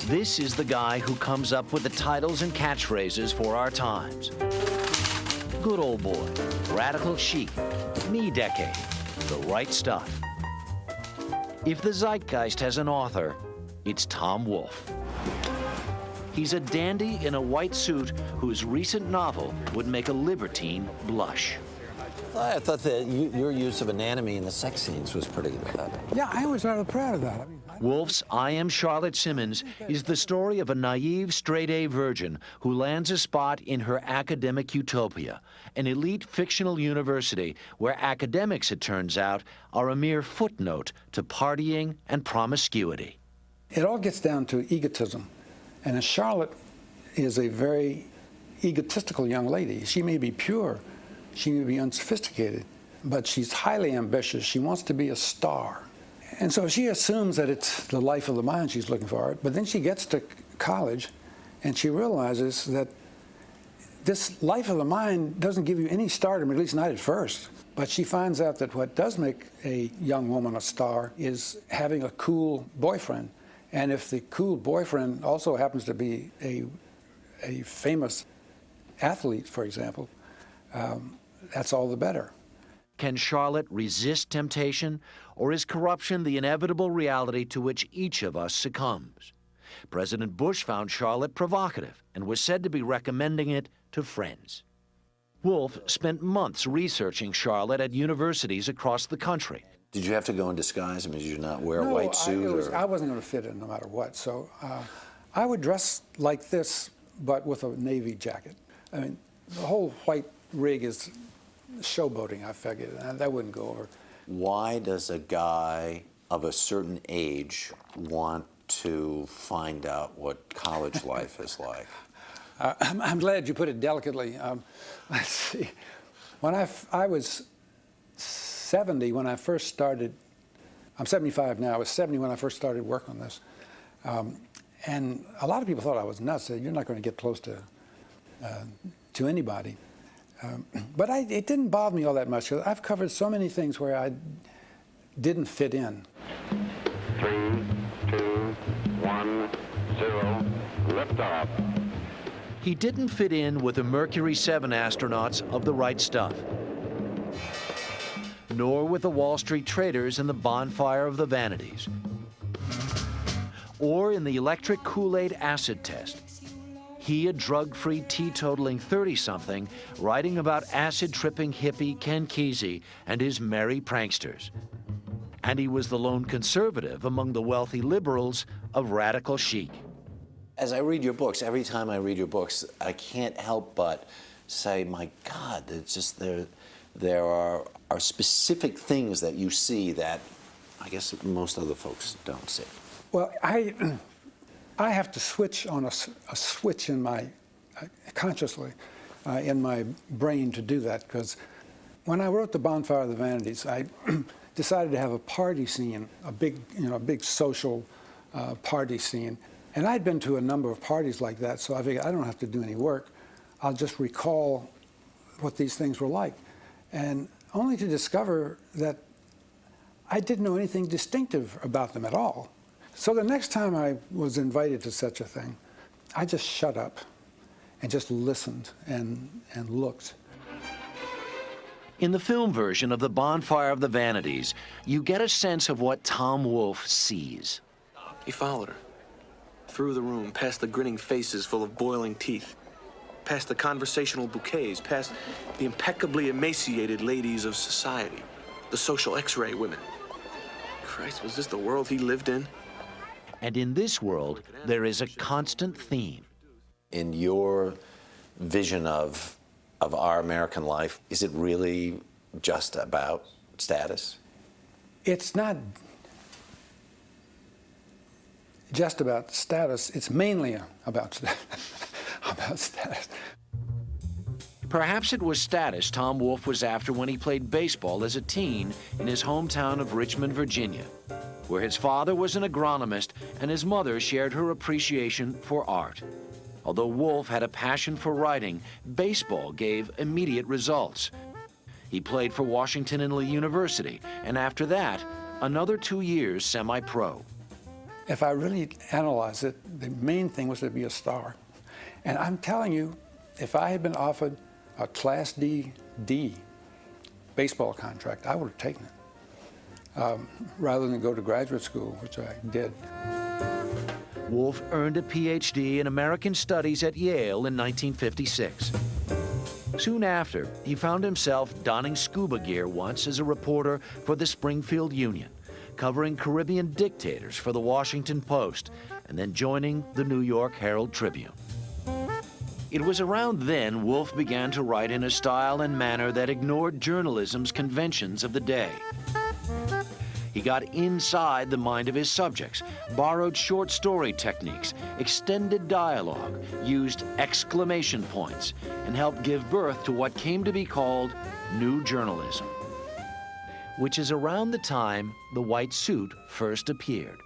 This is the guy who comes up with the titles and catchphrases for our times. Good old boy, radical chic, me decade, the right stuff. If the zeitgeist has an author, it's Tom Wolfe. He's a dandy in a white suit whose recent novel would make a libertine blush. I thought that your use of anatomy in the sex scenes was pretty good. Yeah, I was rather proud of that. Wolfe's I Am Charlotte Simmons is the story of a naive straight-A virgin who lands a spot in her academic utopia, an elite fictional university where academics, it turns out, are a mere footnote to partying and promiscuity. It all gets down to egotism. And Charlotte is a very egotistical young lady. She may be pure, she may be unsophisticated, but she's highly ambitious. She wants to be a star. And so she assumes that it's the life of the mind she's looking for. But then she gets to college and she realizes that this life of the mind doesn't give you any stardom, at least not at first. But she finds out that what does make a young woman a star is having a cool boyfriend. And if the cool boyfriend also happens to be a famous athlete, for example, that's all the better. Can Charlotte resist temptation, or is corruption the inevitable reality to which each of us succumbs? President Bush found Charlotte provocative and was said to be recommending it to friends. Wolfe spent months researching Charlotte at universities across the country. Did you have to go in disguise? I mean, did you not wear a No, white suit? I wasn't going to fit in no matter what. So I would dress like this, but with a navy jacket. I mean, the whole white rig is showboating, I figured, and that wouldn't go over. Why does a guy of a certain age want to find out what college life is like? I'm glad you put it delicately. Let's see. When I was 70 when I first started. I'm 75 now. I was 70 when I first started work on this. And a lot of people thought I was nuts. Said, you're not going to get close to anybody. But it didn't bother me all that much, because I've covered so many things where I didn't fit in. 3, 2, 1, 0, liftoff. He didn't fit in with the Mercury 7 astronauts of The Right Stuff, nor with the Wall Street traders in The Bonfire of the Vanities, or in the electric Kool-Aid acid test. He, a drug-free, teetotaling 30-something, writing about acid-tripping hippie Ken Kesey and his merry pranksters. And he was the lone conservative among the wealthy liberals of radical chic. As I read your books, every time I read your books, I can't help but say, my God, it's just there are specific things that you see that I guess most other folks don't see. Well, I have to switch on a switch in my, consciously, in my brain to do that, because when I wrote The Bonfire of the Vanities, I decided to have a party scene, a big social party scene. And I'd been to a number of parties like that, so I figured I don't have to do any work. I'll just recall what these things were like. And only to discover that I didn't know anything distinctive about them at all. So the next time I was invited to such a thing, I just shut up and just listened and looked. In the film version of The Bonfire of the Vanities, you get a sense of what Tom Wolfe sees. He followed her. Through the room, past the grinning faces full of boiling teeth, past the conversational bouquets, past the impeccably emaciated ladies of society, the social X-ray women. Christ, was this the world he lived in? And in this world, there is a constant theme. In your vision of our American life, is it really just about status? It's not just about status. It's mainly about status. Perhaps it was status Tom Wolfe was after when he played baseball as a teen in his hometown of Richmond, Virginia, where his father was an agronomist and his mother shared her appreciation for art. Although Wolfe had a passion for writing, baseball gave immediate results. He played for Washington and Lee University, and after that, another 2 years semi-pro. If I really analyze it, the main thing was to be a star. And I'm telling you, if I had been offered a Class D baseball contract, I would have taken it, rather than go to graduate school, which I did. Wolfe earned a PhD in American Studies at Yale in 1956. Soon after, he found himself donning scuba gear once as a reporter for the Springfield Union, covering Caribbean dictators for the Washington Post, and then joining the New York Herald Tribune. It was around then Wolfe began to write in a style and manner that ignored journalism's conventions of the day. He got inside the mind of his subjects, borrowed short story techniques, extended dialogue, used exclamation points, and helped give birth to what came to be called New Journalism, which is around the time the white suit first appeared.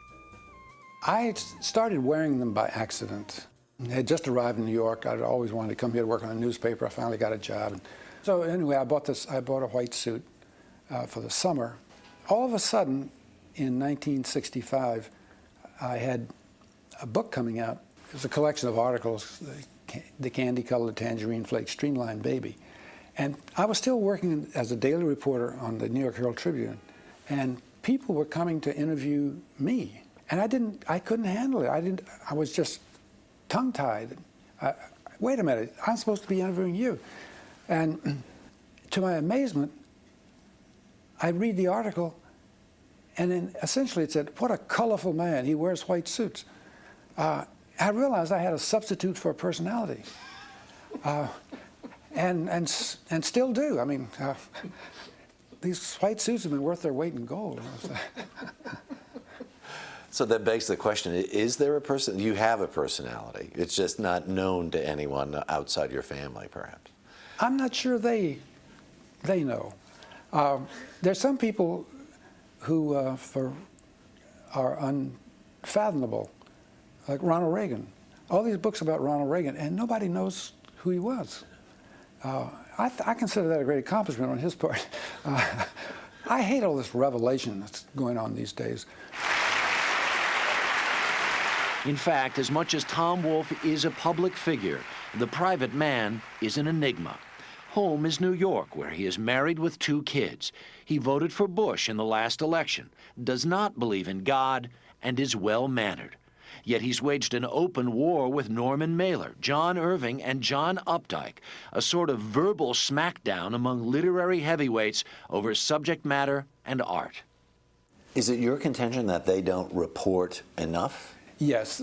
I started wearing them by accident. I had just arrived in New York. I'd always wanted to come here to work on a newspaper. I finally got a job. So anyway, I bought a white suit for the summer. All of a sudden, in 1965, I had a book coming out. It was a collection of articles, The Candy-Colored Tangerine Flake Streamlined Baby. And I was still working as a daily reporter on the New York Herald Tribune, and people were coming to interview me. And I couldn't handle it. I was just tongue-tied. Wait a minute, I'm supposed to be interviewing you. And to my amazement, I read the article, and then essentially it said, what a colorful man, he wears white suits. I realized I had a substitute for a personality, and still do. I mean, these white suits have been worth their weight in gold. So that begs the question, is there a person, you have a personality, it's just not known to anyone outside your family, perhaps? I'm not sure they know. There's some people who are unfathomable, like Ronald Reagan. All these books about Ronald Reagan, and nobody knows who he was. I consider that a great accomplishment on his part. I hate all this revelation that's going on these days. In fact, as much as Tom Wolfe is a public figure, the private man is an enigma. Home is New York, where he is married with 2 kids. He voted for Bush in the last election, does not believe in God, and is well-mannered. Yet he's waged an open war with Norman Mailer, John Irving, and John Updike, a sort of verbal smackdown among literary heavyweights over subject matter and art. Is it your contention that they don't report enough? Yes,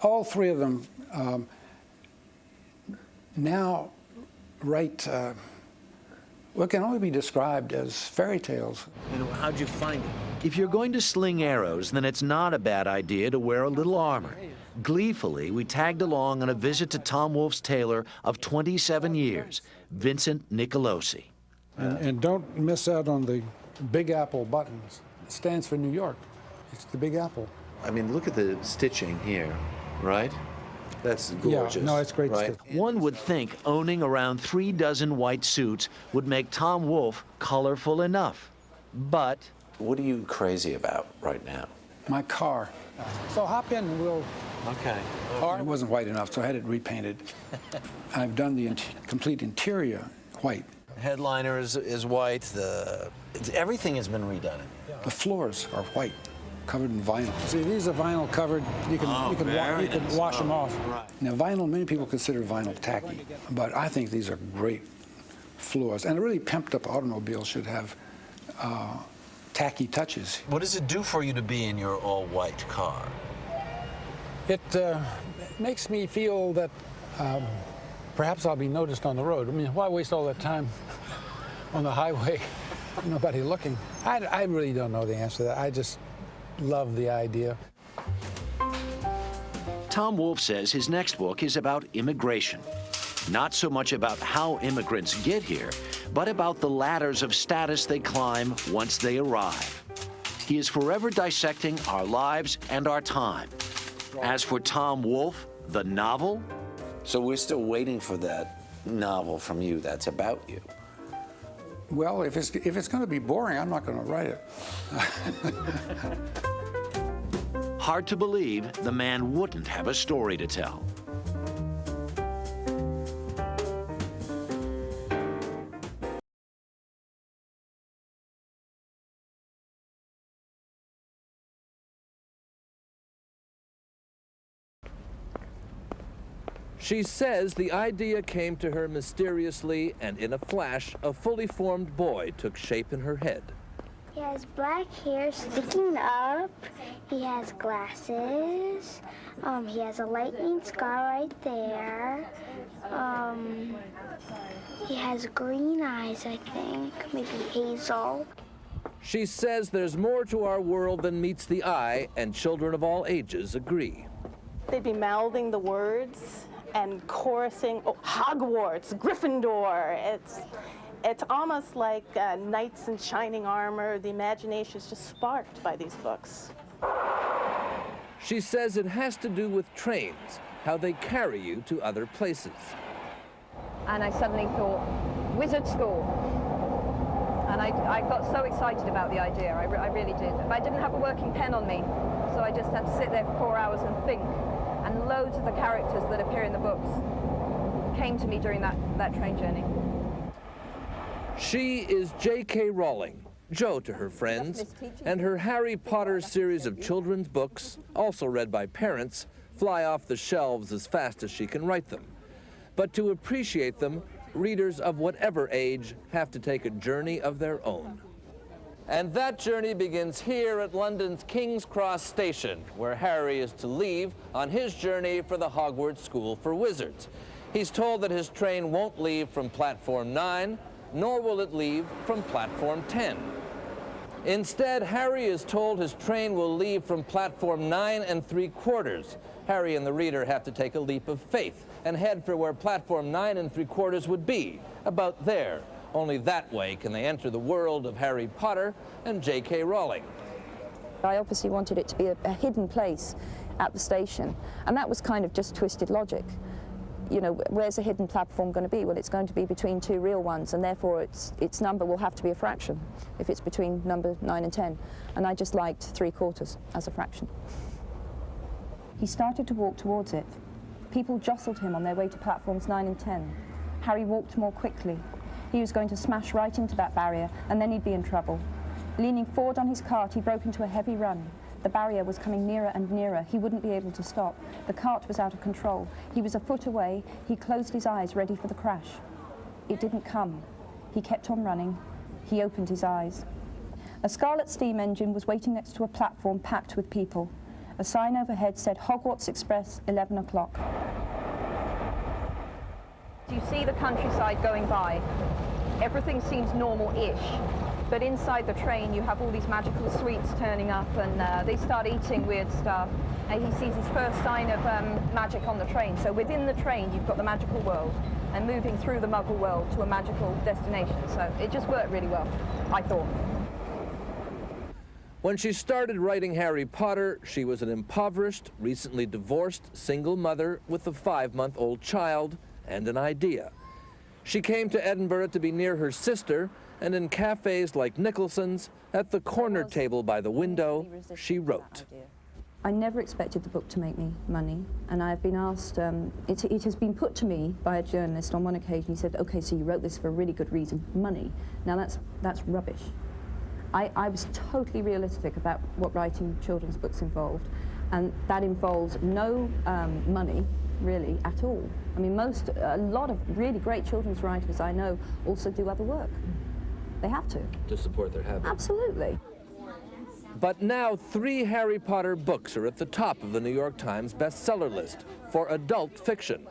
all 3 of them now write what can only be described as fairy tales. And how'd you find it? If you're going to sling arrows, then it's not a bad idea to wear a little armor. Gleefully, we tagged along on a visit to Tom Wolfe's tailor of 27 years, Vincent Nicolosi. And don't miss out on the Big Apple buttons. It stands for New York. It's the Big Apple. I mean, look at the stitching here, right? That's gorgeous. Yeah, no, it's great right? stuff. One would think owning around 3 dozen white suits would make Tom Wolfe colorful enough. But What are you crazy about right now? My car. So hop in and we'll... Okay. It wasn't white enough, so I had it repainted. I've done the complete interior white. Headliner is white. Everything has been redone. The floors are white, covered in vinyl. See, these are vinyl covered. You can wash them off. Right. Now, vinyl, many people consider vinyl tacky, but I think these are great floors. And a really pimped up automobile should have tacky touches. What does it do for you to be in your all-white car? It makes me feel that perhaps I'll be noticed on the road. I mean, why waste all that time on the highway, nobody looking? I really don't know the answer to that. I just love the idea. Tom Wolfe says his next book is about immigration. Not so much about how immigrants get here, but about the ladders of status they climb once they arrive. He is forever dissecting our lives and our time. As for Tom Wolfe, the novel, So we're still waiting for that novel from you that's about you. Well, if it's going to be boring, I'm not going to write it. Hard to believe the man wouldn't have a story to tell. She says the idea came to her mysteriously, and in a flash, a fully formed boy took shape in her head. He has black hair sticking up. He has glasses. He has a lightning scar right there. He has green eyes, I think, maybe hazel. She says there's more to our world than meets the eye, and children of all ages agree. They'd be mouthing the words and chorusing, oh, Hogwarts, Gryffindor. It's almost like knights in shining armor. The imagination is just sparked by these books. She says it has to do with trains, how they carry you to other places. And I suddenly thought, wizard school. And I got so excited about the idea, I really did. But I didn't have a working pen on me, so I just had to sit there for 4 hours and think. And loads of the characters that appear in the books came to me during that train journey. She is J.K. Rowling, Jo to her friends, and her Harry Potter series of children's books, also read by parents, fly off the shelves as fast as she can write them. But to appreciate them, readers of whatever age have to take a journey of their own. And that journey begins here at London's King's Cross Station, where Harry is to leave on his journey for the Hogwarts School for Wizards. He's told that his train won't leave from platform 9, nor will it leave from platform 10. Instead, Harry is told his train will leave from platform 9 3/4. Harry and the reader have to take a leap of faith and head for where platform 9 3/4 would be, about there. Only that way can they enter the world of Harry Potter and J.K. Rowling. I obviously wanted it to be a hidden place at the station, and that was kind of just twisted logic. You know, where's a hidden platform going to be? Well, it's going to be between two real ones, and therefore its number will have to be a fraction if it's between number 9 and 10. And I just liked 3/4 as a fraction. He started to walk towards it. People jostled him on their way to platforms 9 and 10. Harry walked more quickly. He was going to smash right into that barrier, and then he'd be in trouble. Leaning forward on his cart, he broke into a heavy run. The barrier was coming nearer and nearer. He wouldn't be able to stop. The cart was out of control. He was a foot away. He closed his eyes, ready for the crash. It didn't come. He kept on running. He opened his eyes. A scarlet steam engine was waiting next to a platform packed with people. A sign overhead said, Hogwarts Express, 11 o'clock. You see the countryside going by. Everything seems normal-ish. But inside the train, you have all these magical sweets turning up, and they start eating weird stuff. And he sees his first sign of magic on the train. So within the train, you've got the magical world, and moving through the Muggle world to a magical destination. So it just worked really well, I thought. When she started writing Harry Potter, she was an impoverished, recently divorced, single mother with a 5-month-old child and an idea. She came to Edinburgh to be near her sister, and in cafes like Nicholson's, at the corner table by the window, she wrote. I never expected the book to make me money, and I've been asked, it has been put to me by a journalist on one occasion. He said, okay, so you wrote this for a really good reason, money. Now that's rubbish. I was totally realistic about what writing children's books involved, and that involves no money, really, at all. I mean, a lot of really great children's writers I know also do other work. They have to. To support their habit. Absolutely. But now 3 Harry Potter books are at the top of the New York Times bestseller list for adult fiction.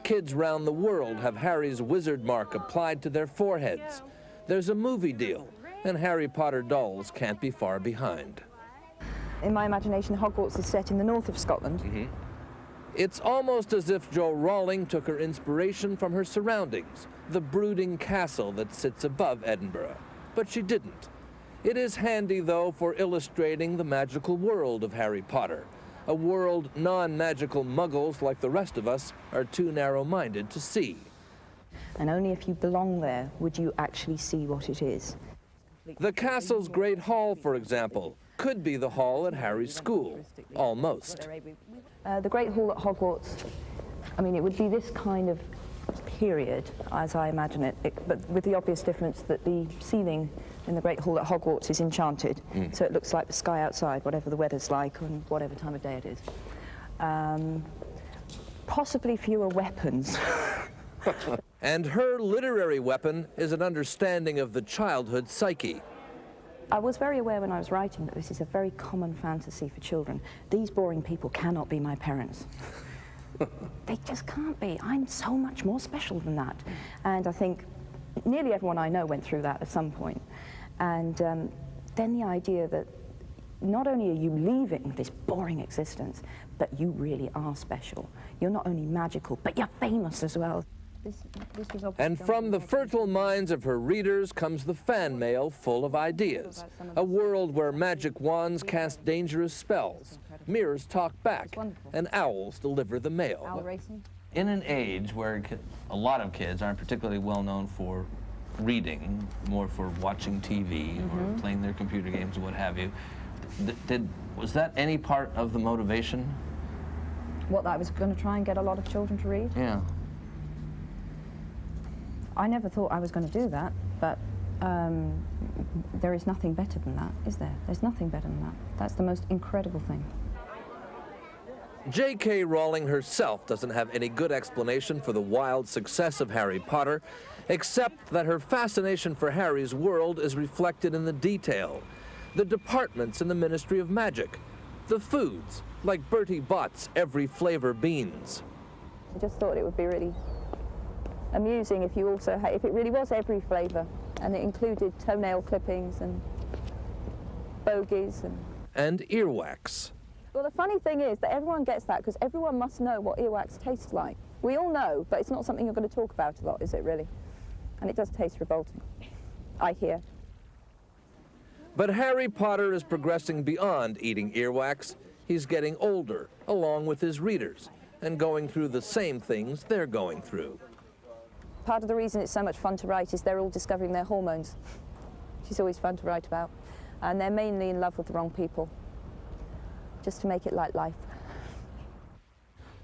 Kids round the world have Harry's wizard mark applied to their foreheads. There's a movie deal, and Harry Potter dolls can't be far behind. In my imagination, Hogwarts is set in the north of Scotland. Mm-hmm. It's almost as if Jo Rowling took her inspiration from her surroundings, the brooding castle that sits above Edinburgh. But she didn't. It is handy, though, for illustrating the magical world of Harry Potter. a world non-magical muggles like the rest of us are too narrow-minded to see. And only if you belong there would you actually see what it is. The castle's Great Hall, for example, could be the hall at Harry's school. Almost. The Great Hall at Hogwarts, I mean, it would be this kind of period, as I imagine it, but with the obvious difference that the ceiling in the Great Hall at Hogwarts is enchanted, so it looks like the sky outside, whatever the weather's like and whatever time of day it is. Possibly fewer weapons. And her literary weapon is an understanding of the childhood psyche. I was very aware when I was writing that this is a very common fantasy for children. These boring people cannot be my parents. They just can't be. I'm so much more special than that. And I think nearly everyone I know went through that at some point. And then the idea that not only are you leaving this boring existence, but you really are special. You're not only magical, but you're famous as well. And from the fertile minds of her readers comes the fan mail full of ideas. A world where magic wands cast dangerous spells, mirrors talk back, and owls deliver the mail. In an age where a lot of kids aren't particularly well known for reading, more for watching TV or playing their computer games or what have you, was that any part of the motivation? What, that I was going to try and get a lot of children to read? Yeah. I never thought I was going to do that, but there is nothing better than that, is there? There's nothing better than that. That's the most incredible thing. J.K. Rowling herself doesn't have any good explanation for the wild success of Harry Potter, except that her fascination for Harry's world is reflected in the detail. The departments in the Ministry of Magic, the foods, like Bertie Bott's every flavor beans. I just thought it would be really amusing if you also if it really was every flavour, and it included toenail clippings and bogies and earwax. Well, the funny thing is that everyone gets that because everyone must know what earwax tastes like. We all know, but it's not something you're going to talk about a lot, is it really? And it does taste revolting, I hear. But Harry Potter is progressing beyond eating earwax. He's getting older, along with his readers, and going through the same things they're going through. Part of the reason it's so much fun to write is they're all discovering their hormones, which is always fun to write about. And they're mainly in love with the wrong people, just to make it like life.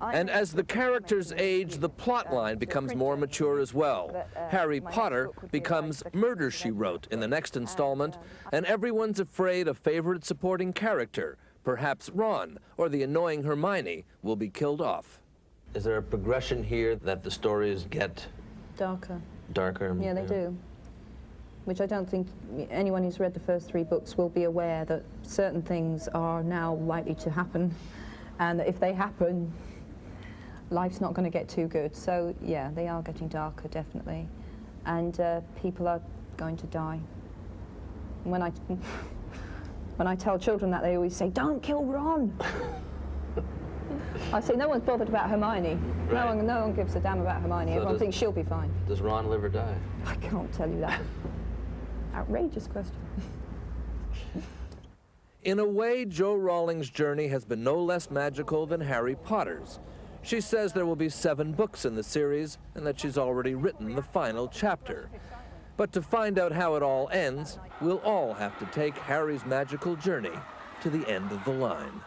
And as the characters age, the plot line becomes more mature as well. Harry Potter becomes Murder, She Wrote in the next installment, and everyone's afraid a favorite supporting character, perhaps Ron or the annoying Hermione, will be killed off. Is there a progression here that the stories get darker? Darker? Yeah, they do. Which I don't think anyone who's read the first 3 books will be aware that certain things are now likely to happen, and that if they happen, life's not going to get too good. So yeah, they are getting darker, definitely, and people are going to die. And when I tell children that, they always say, "Don't kill Ron." I say no one's bothered about Hermione. Right. No one gives a damn about Hermione. So everyone thinks she'll be fine. Does Ron live or die? I can't tell you that. Outrageous question. In a way, Jo Rowling's journey has been no less magical than Harry Potter's. She says there will be 7 books in the series and that she's already written the final chapter. But to find out how it all ends, we'll all have to take Harry's magical journey to the end of the line.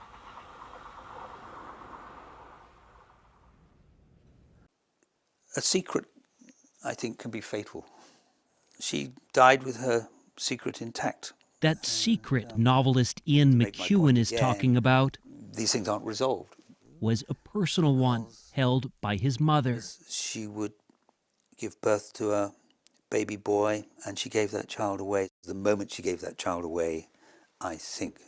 A secret, I think, can be fatal. She died with her secret intact. That secret novelist Ian McEwan is talking about, these things aren't resolved, was a personal one held by his mother. She would give birth to a baby boy, and she gave that child away. The moment she gave that child away, I think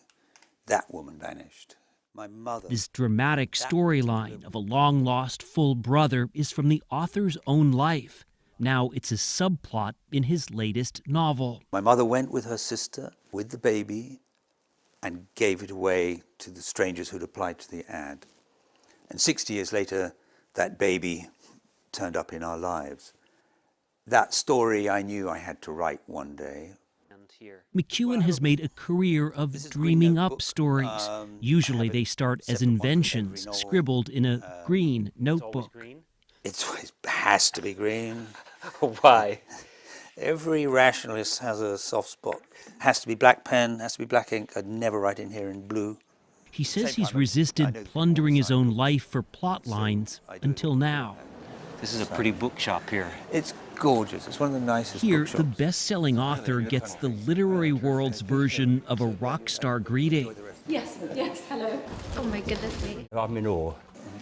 that woman vanished. My mother. This dramatic storyline of a long-lost full brother is from the author's own life. Now it's a subplot in his latest novel. My mother went with her sister, with the baby, and gave it away to the strangers who'd applied to the ad. And 60 years later, that baby turned up in our lives. That story I knew I had to write one day. McEwan has made a career of dreaming up stories. Usually they start as inventions scribbled in a green notebook. It has to be green. Why? Every rationalist has a soft spot. Has to be black pen, has to be black ink. I'd never write in here in blue. He says he's resisted plundering his own life for plot lines until now. This is a pretty bookshop here. It's gorgeous. It's one of the nicest Here, bookshops. the best-selling author gets the literary world's version of a rock star greeting. Yes, hello. Oh my goodness me. I'm in awe.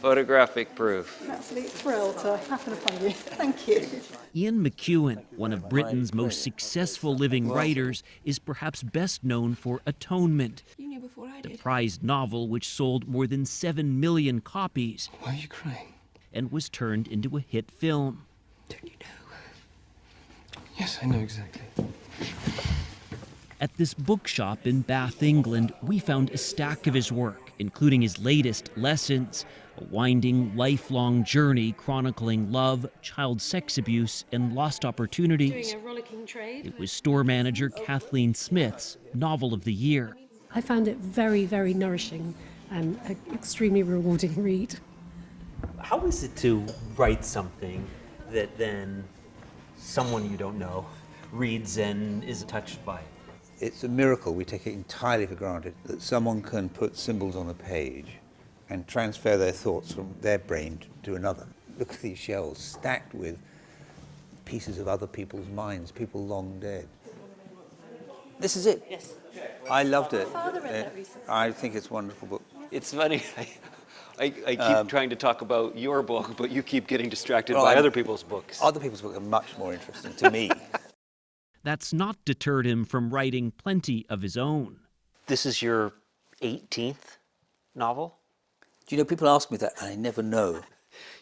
Photographic proof. I'm absolutely thrilled to happen upon you. Thank you. Ian McEwan, one of Britain's most successful living writers, is perhaps best known for Atonement, You knew before I the did. prized novel which sold more than 7 million copies. Why are you crying? And was turned into a hit film. Don't you know? Yes, I know exactly. At this bookshop in Bath, England, we found a stack of his work, including his latest, Lessons, a winding, lifelong journey chronicling love, child sex abuse, and lost opportunities. Doing a rollicking trade. It was store manager Kathleen Smith's Novel of the Year. I found it very, very nourishing and an extremely rewarding read. How is it to write something that then someone you don't know reads and is touched by it? It's a miracle. We take it entirely for granted that someone can put symbols on a page and transfer their thoughts from their brain to another. Look at these shelves stacked with pieces of other people's minds, people long dead. This is it. Yes. I loved it. My father read that recently. I think it's a wonderful book. It's funny. I keep trying to talk about your book, but you keep getting distracted Well, by other people's books. Other people's books are much more interesting to me. That's not deterred him from writing plenty of his own. This is your 18th novel? Do you know, people ask me that, and I never know.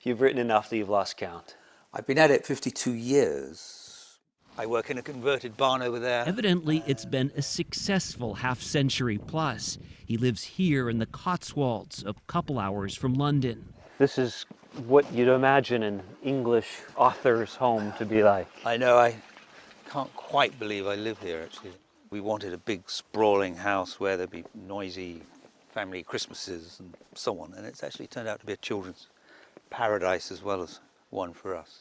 You've written enough that you've lost count. I've been at it 52 years. I work in a converted barn over there. Evidently, it's been a successful half-century plus. He lives here in the Cotswolds, a couple hours from London. This is what you'd imagine an English author's home to be like. I know, I can't quite believe I live here, actually. We wanted a big, sprawling house where there'd be noisy family Christmases and so on, and it's actually turned out to be a children's paradise as well as one for us.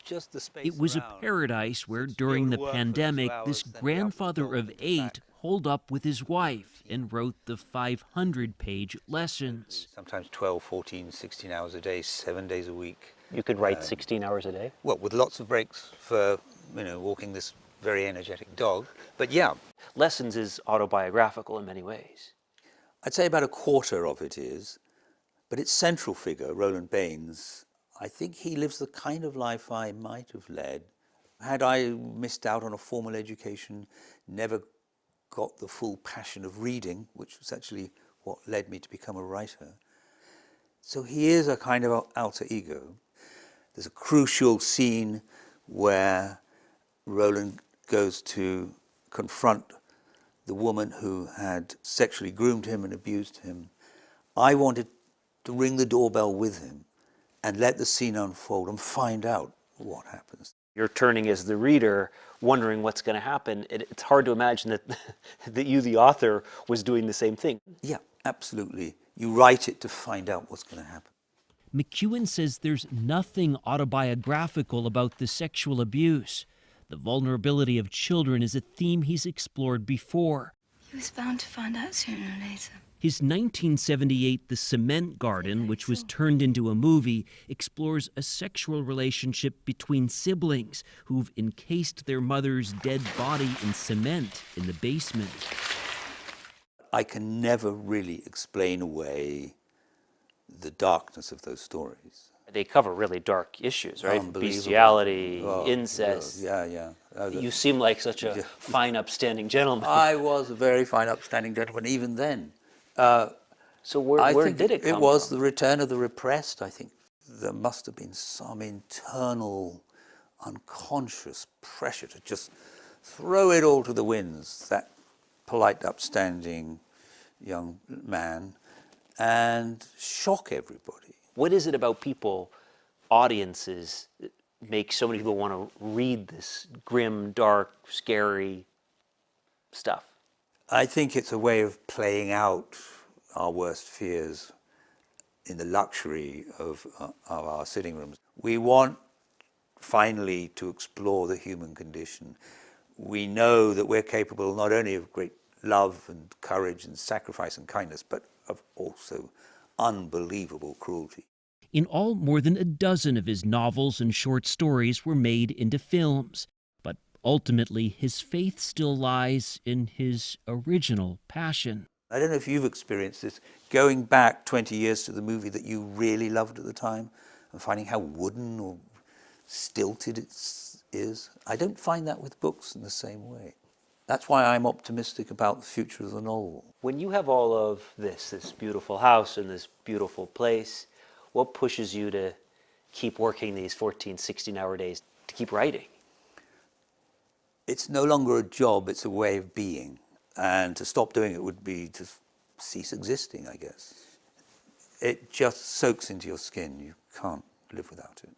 Just the space It was a around. paradise where, during the pandemic, this grandfather of 8 holed up with his wife and wrote the 500-page Lessons. Sometimes 12, 14, 16 hours a day, 7 days a week. You could write 16 hours a day? Well, with lots of breaks for, walking this very energetic dog. But yeah. Lessons is autobiographical in many ways. I'd say about a quarter of it is, but its central figure, Roland Baines, I think he lives the kind of life I might have led. Had I missed out on a formal education, never got the full passion of reading, which was actually what led me to become a writer. So he is a kind of alter ego. There's a crucial scene where Roland goes to confront the woman who had sexually groomed him and abused him. I wanted to ring the doorbell with him and let the scene unfold and find out what happens. You're turning as the reader, wondering what's going to happen. It's hard to imagine that, that you, the author, was doing the same thing. Yeah, absolutely. You write it to find out what's going to happen. McEwan says there's nothing autobiographical about the sexual abuse. The vulnerability of children is a theme he's explored before. He was bound to find out sooner or later. His 1978 The Cement Garden, which was turned into a movie, explores a sexual relationship between siblings who've encased their mother's dead body in cement in the basement. I can never really explain away the darkness of those stories. They cover really dark issues, right? Unbelievable. Bestiality, incest. Yeah. You seem like such a fine, upstanding gentleman. I was a very fine, upstanding gentleman even then. So where did it come It was from? the return of the repressed, I think. There must have been some internal, unconscious pressure to just throw it all to the winds, that polite, upstanding young man, and shock everybody. What is it about people, audiences, that make so many people want to read this grim, dark, scary stuff? I think it's a way of playing out our worst fears in the luxury of our sitting rooms. We want finally to explore the human condition. We know that we're capable not only of great love and courage and sacrifice and kindness, but of also unbelievable cruelty. In all, more than a dozen of his novels and short stories were made into films. But ultimately, his faith still lies in his original passion. I don't know if you've experienced this, going back 20 years to the movie that you really loved at the time and finding how wooden or stilted it is. I don't find that with books in the same way. That's why I'm optimistic about the future of the novel. When you have all of this beautiful house and this beautiful place, what pushes you to keep working these 14, 16-hour days, to keep writing? It's no longer a job, it's a way of being. And to stop doing it would be to cease existing, I guess. It just soaks into your skin. You can't live without it.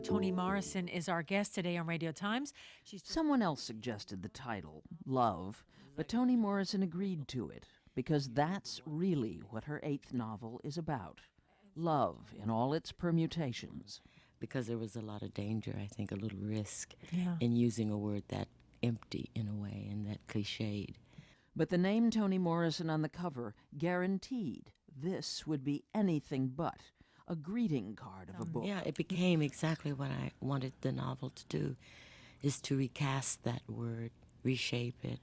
Toni Morrison is our guest today on Radio Times. Someone else suggested the title, Love, but Toni Morrison agreed to it because that's really what her 8th novel is about. Love in all its permutations. Because there was a lot of danger, I think, a little risk Yeah. in using a word that empty in a way and that cliched. But the name Toni Morrison on the cover guaranteed this would be anything but a greeting card of a book. Yeah, it became exactly what I wanted the novel to do, is to recast that word, reshape it,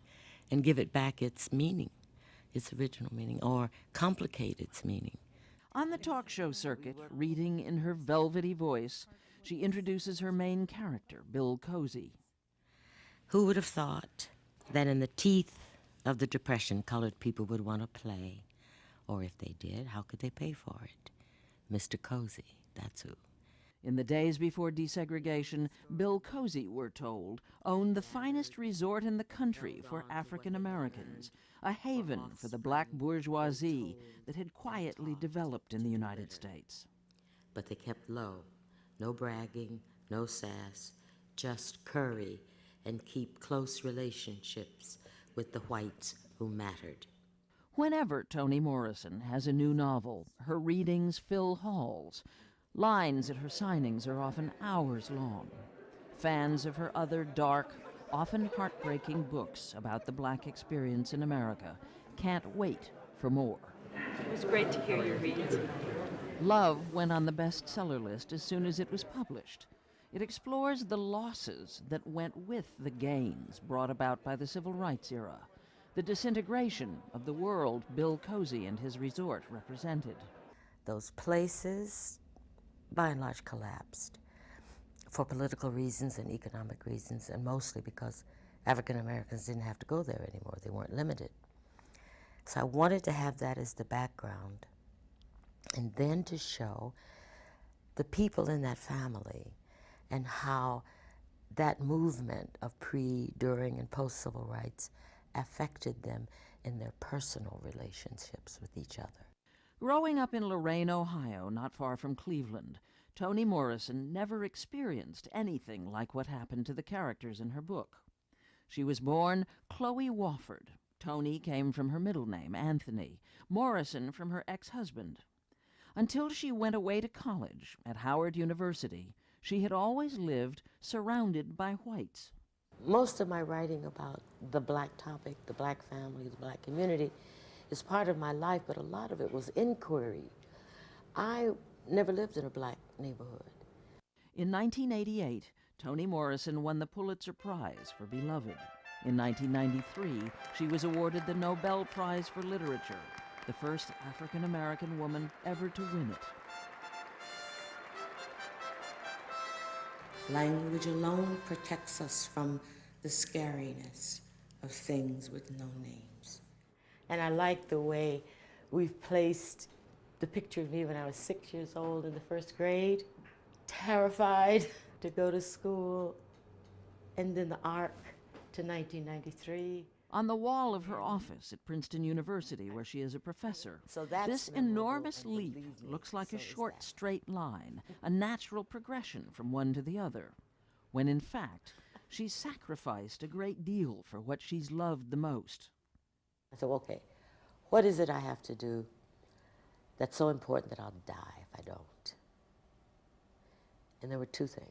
and give it back its meaning, its original meaning, or complicate its meaning. On the talk show circuit, reading in her velvety voice, she introduces her main character, Bill Cozy. Who would have thought that in the teeth of the Depression, colored people would want to play? Or if they did, how could they pay for it? Mr. Cozy, that's who. In the days before desegregation, Bill Cozy, we're told, owned the finest resort in the country for African Americans, a haven for the black bourgeoisie that had quietly developed in the United States. But they kept low. No bragging, no sass, just curry and keep close relationships with the whites who mattered. Whenever Toni Morrison has a new novel, her readings fill halls. Lines at her signings are often hours long. Fans of her other dark, often heartbreaking books about the black experience in America can't wait for more. It was great to hear you read. Love went on the bestseller list as soon as it was published. It explores the losses that went with the gains brought about by the civil rights era, the disintegration of the world Bill Cozy and his resort represented. Those places, by and large, collapsed for political reasons and economic reasons, and mostly because African Americans didn't have to go there anymore. They weren't limited. So I wanted to have that as the background, and then to show the people in that family and how that movement of pre, during, and post-civil rights affected them in their personal relationships with each other. Growing up in Lorain, Ohio, not far from Cleveland, Toni Morrison never experienced anything like what happened to the characters in her book. She was born Chloe Wofford. Toni came from her middle name, Anthony. Morrison from her ex-husband. Until she went away to college at Howard University, she had always lived surrounded by whites. Most of my writing about the black topic, the black family, the black community, is part of my life, but a lot of it was inquiry. I never lived in a black neighborhood. In 1988, Toni Morrison won the Pulitzer Prize for Beloved. In 1993, she was awarded the Nobel Prize for Literature, the first African-American woman ever to win it. Language alone protects us from the scariness of things with no names. And I like the way we've placed the picture of me when I was 6 years old in the first grade, terrified to go to school, and then the arc to 1993. On the wall of her office at Princeton University, where she is a professor, this enormous leap looks like a short, straight line, a natural progression from one to the other, when in fact, she's sacrificed a great deal for what she's loved the most. I said, okay, what is it I have to do that's so important that I'll die if I don't? And there were two things.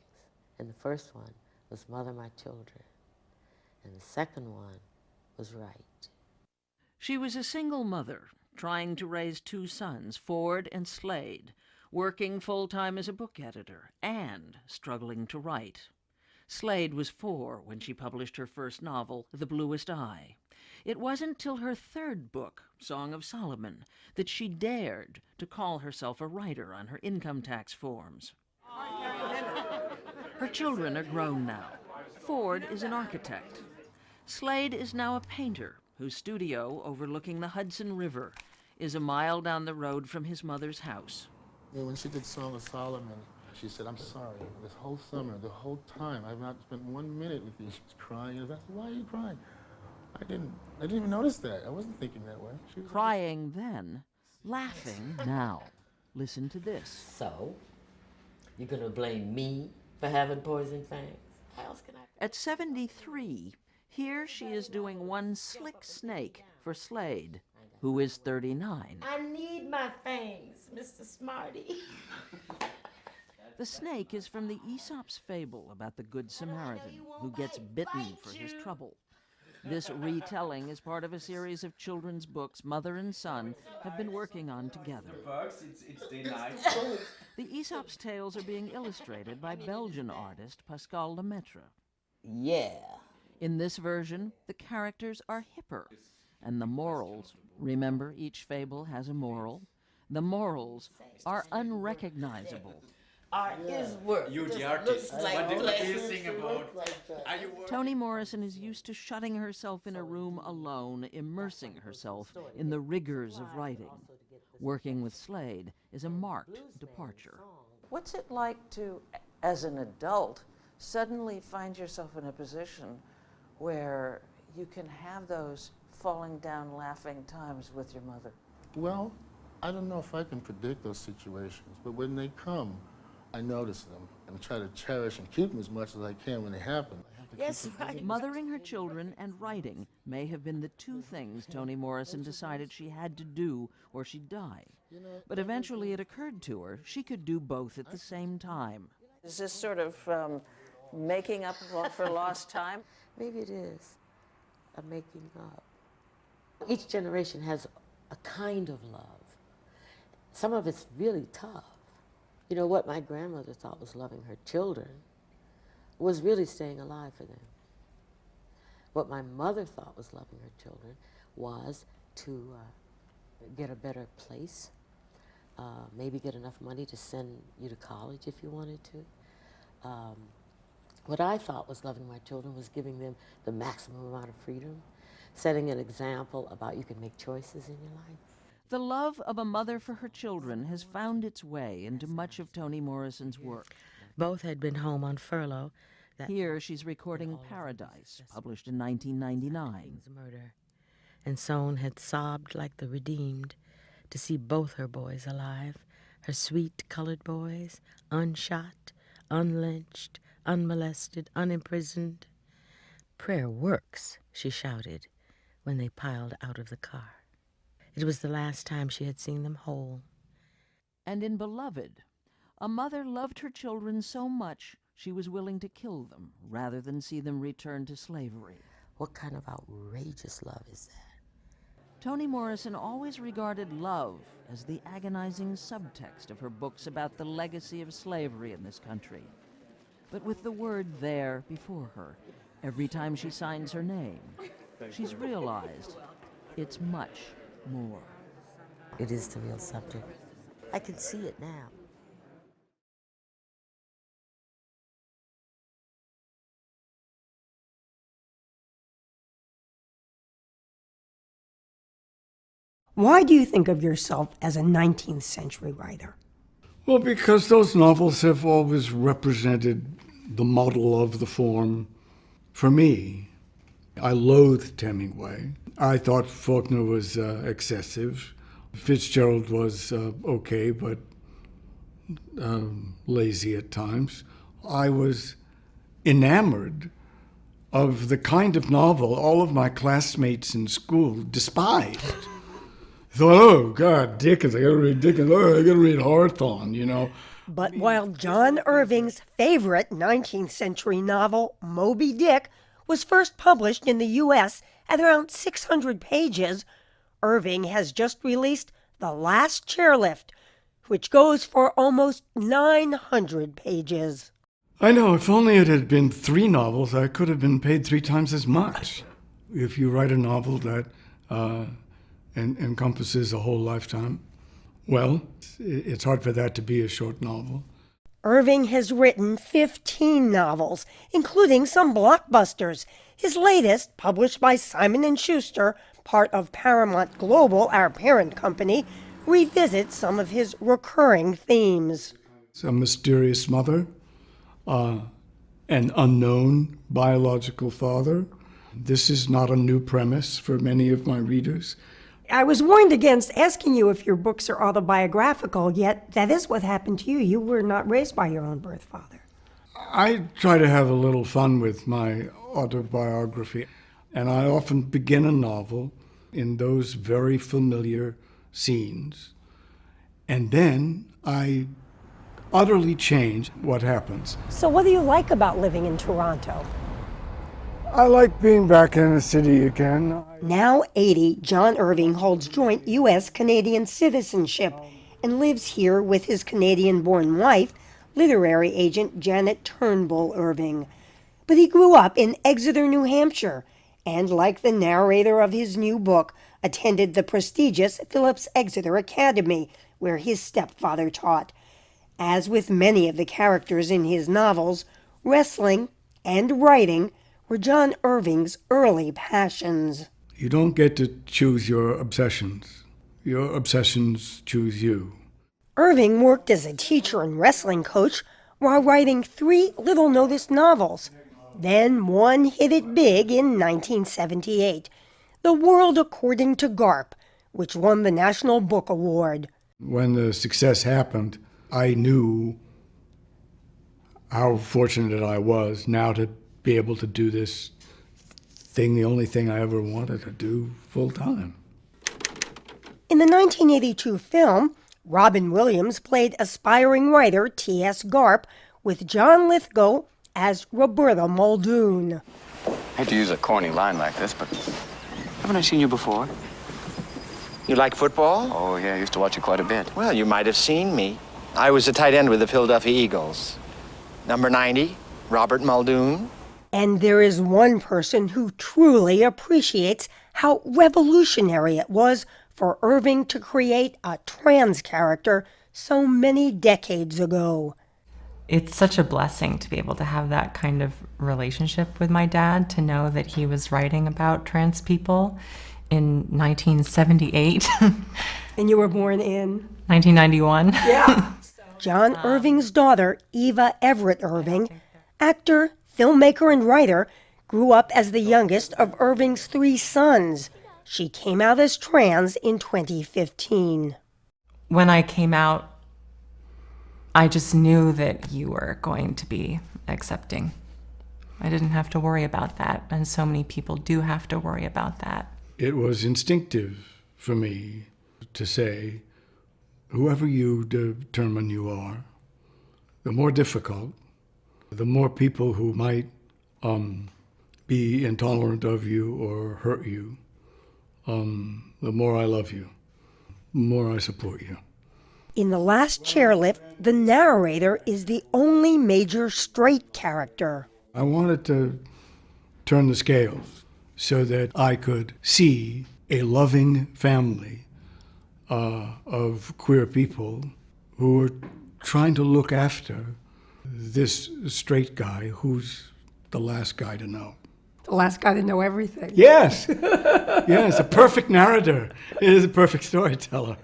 And the first one was mother my children. And the second one was write. She was a single mother, trying to raise two sons, Ford and Slade, working full-time as a book editor, and struggling to write. Slade was 4 when she published her first novel, The Bluest Eye. It wasn't till her third book, Song of Solomon, that she dared to call herself a writer on her income tax forms. Her children are grown now. Ford is an architect. Slade is now a painter whose studio, overlooking the Hudson River, is a mile down the road from his mother's house. When she did Song of Solomon, she said, I'm sorry, this whole summer, the whole time, I've not spent 1 minute with you. She was crying. I said, why are you crying? I didn't even notice that. I wasn't thinking that way. She was crying then, laughing now. Listen to this. So, you're going to blame me for having poison fangs? How else can I? At 73, here she is doing one slick snake for Slade, who is 39. I need my fangs, Mr. Smarty. The snake is from the Aesop's fable about the Good Samaritan who gets bitten for his trouble. This retelling is part of a series of children's books mother and son have been working on together. It's day night. The Aesop's tales are being illustrated by Belgian artist Pascal Lemaitre. Yeah. In this version, the characters are hipper, and the morals, remember each fable has a moral, the morals are unrecognizable. Art is work. You're the artist. What do you sing about? Are you Toni Morrison is used to shutting herself in a room alone, immersing herself in the rigors of writing. Working with Slade is a marked departure. What's it like to, as an adult, suddenly find yourself in a position where you can have those falling down laughing times with your mother? Well, I don't know if I can predict those situations, but when they come, I notice them and try to cherish and keep them as much as I can when they happen. Yes, right. Mothering her children and writing may have been the two things Toni Morrison decided she had to do or she'd die. But eventually it occurred to her she could do both at the same time. Is this sort of making up for lost time? Maybe it is a making up. Each generation has a kind of love. Some of it's really tough. You know, what my grandmother thought was loving her children was really staying alive for them. What my mother thought was loving her children was to get a better place, maybe get enough money to send you to college if you wanted to. What I thought was loving my children was giving them the maximum amount of freedom, setting an example about you can make choices in your life. The love of a mother for her children has found its way into much of Toni Morrison's work. Both had been home on furlough. Here she's recording Paradise, published in 1999. Murder. And Sohn had sobbed like the redeemed to see both her boys alive, her sweet colored boys, unshot, unlynched, unmolested, unimprisoned. Prayer works, she shouted when they piled out of the car. It was the last time she had seen them whole. And in Beloved, a mother loved her children so much she was willing to kill them rather than see them return to slavery. What kind of outrageous love is that? Toni Morrison always regarded love as the agonizing subtext of her books about the legacy of slavery in this country. But with the word there before her, every time she signs her name, she's realized it's much more. It is the real subject. I can see it now. Why do you think of yourself as a 19th century writer? Well, because those novels have always represented the model of the form for me. I loathed Hemingway. I thought Faulkner was excessive. Fitzgerald was okay, but lazy at times. I was enamored of the kind of novel all of my classmates in school despised. I thought, oh, God, Dickens, I gotta read Dickens. Oh, I gotta read Hawthorne, you know. But while John Irving's favorite 19th century novel, Moby Dick, was first published in the U.S. at around 600 pages, Irving has just released The Last Chairlift, which goes for almost 900 pages. I know, if only it had been 3 novels, I could have been paid 3 times as much. If you write a novel that encompasses a whole lifetime, well, it's hard for that to be a short novel. Irving has written 15 novels, including some blockbusters. His latest, published by Simon & Schuster, part of Paramount Global, our parent company, revisits some of his recurring themes. A mysterious mother, an unknown biological father. This is not a new premise for many of my readers. I was warned against asking you if your books are autobiographical, yet that is what happened to you. You were not raised by your own birth father. I try to have a little fun with my autobiography, and I often begin a novel in those very familiar scenes, and then I utterly change what happens. So what do you like about living in Toronto? I like being back in the city again. Now 80, John Irving holds joint U.S.-Canadian citizenship and lives here with his Canadian-born wife, literary agent Janet Turnbull Irving. But he grew up in Exeter, New Hampshire, and like the narrator of his new book, attended the prestigious Phillips Exeter Academy, where his stepfather taught. As with many of the characters in his novels, wrestling and writing were John Irving's early passions. You don't get to choose your obsessions. Your obsessions choose you. Irving worked as a teacher and wrestling coach while writing 3 little-noticed novels. Then one hit it big in 1978, The World According to Garp, which won the National Book Award. When the success happened, I knew how fortunate I was now to be able to do this thing, the only thing I ever wanted to do full time. In the 1982 film, Robin Williams played aspiring writer T.S. Garp with John Lithgow as Roberta Muldoon. I hate to use a corny line like this, but haven't I seen you before? You like football? Oh, yeah, I used to watch it quite a bit. Well, you might have seen me. I was a tight end with the Philadelphia Eagles. Number 90, Robert Muldoon. And there is one person who truly appreciates how revolutionary it was for Irving to create a trans character so many decades ago. It's such a blessing to be able to have that kind of relationship with my dad, to know that he was writing about trans people in 1978. And you were born in? 1991. Yeah. John Irving's daughter, Eva Everett Irving, actor, filmmaker, and writer, grew up as the youngest of Irving's 3 sons. She came out as trans in 2015. When I came out, I just knew that you were going to be accepting. I didn't have to worry about that, and so many people do have to worry about that. It was instinctive for me to say, whoever you determine you are, the more difficult, the more people who might be intolerant of you or hurt you, the more I love you, the more I support you. In The Last Chairlift, the narrator is the only major straight character. I wanted to turn the scales so that I could see a loving family of queer people who were trying to look after this straight guy who's the last guy to know. The last guy to know everything. Yes. Yes, a perfect narrator. He is a perfect storyteller.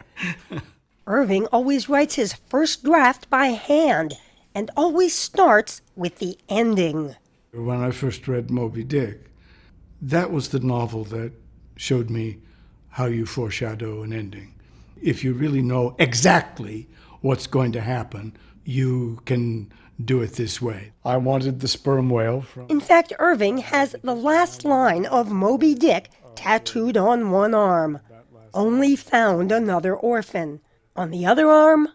Irving always writes his first draft by hand and always starts with the ending. When I first read Moby Dick, That was the novel that showed me how you foreshadow an ending. If you really know exactly what's going to happen, you can do it this way. I wanted the sperm whale from... In fact, Irving has the last line of Moby Dick tattooed on one arm. Only found another orphan. On the other arm...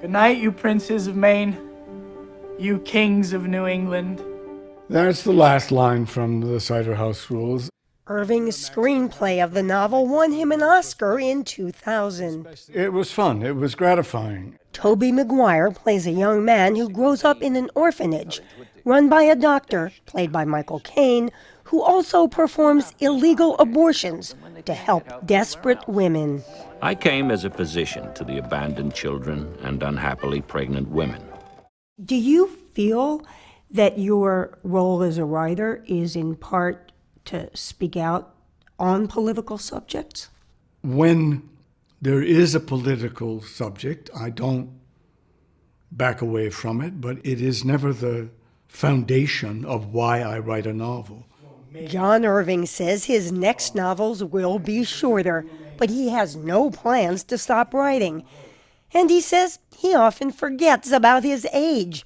Good night, you princes of Maine. You kings of New England. That's the last line from the Cider House Rules. Irving's screenplay of the novel won him an Oscar in 2000. It was fun. It was gratifying. Tobey Maguire plays a young man who grows up in an orphanage run by a doctor, played by Michael Caine, who also performs illegal abortions to help desperate women. I came as a physician to the abandoned children and unhappily pregnant women. Do you feel that your role as a writer is in part to speak out on political subjects? When there is a political subject, I don't back away from it, but it is never the foundation of why I write a novel. John Irving says his next novels will be shorter, but he has no plans to stop writing. And he says he often forgets about his age,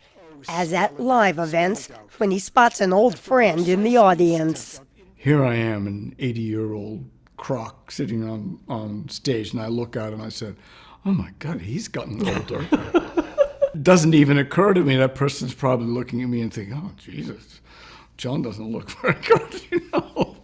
as at live events when he spots an old friend in the audience. Here I am, an 80-year-old croc sitting on stage, and I look at him and I said, oh my God, he's gotten older. It doesn't even occur to me that person's probably looking at me and thinking, oh, Jesus, John doesn't look very good, you know.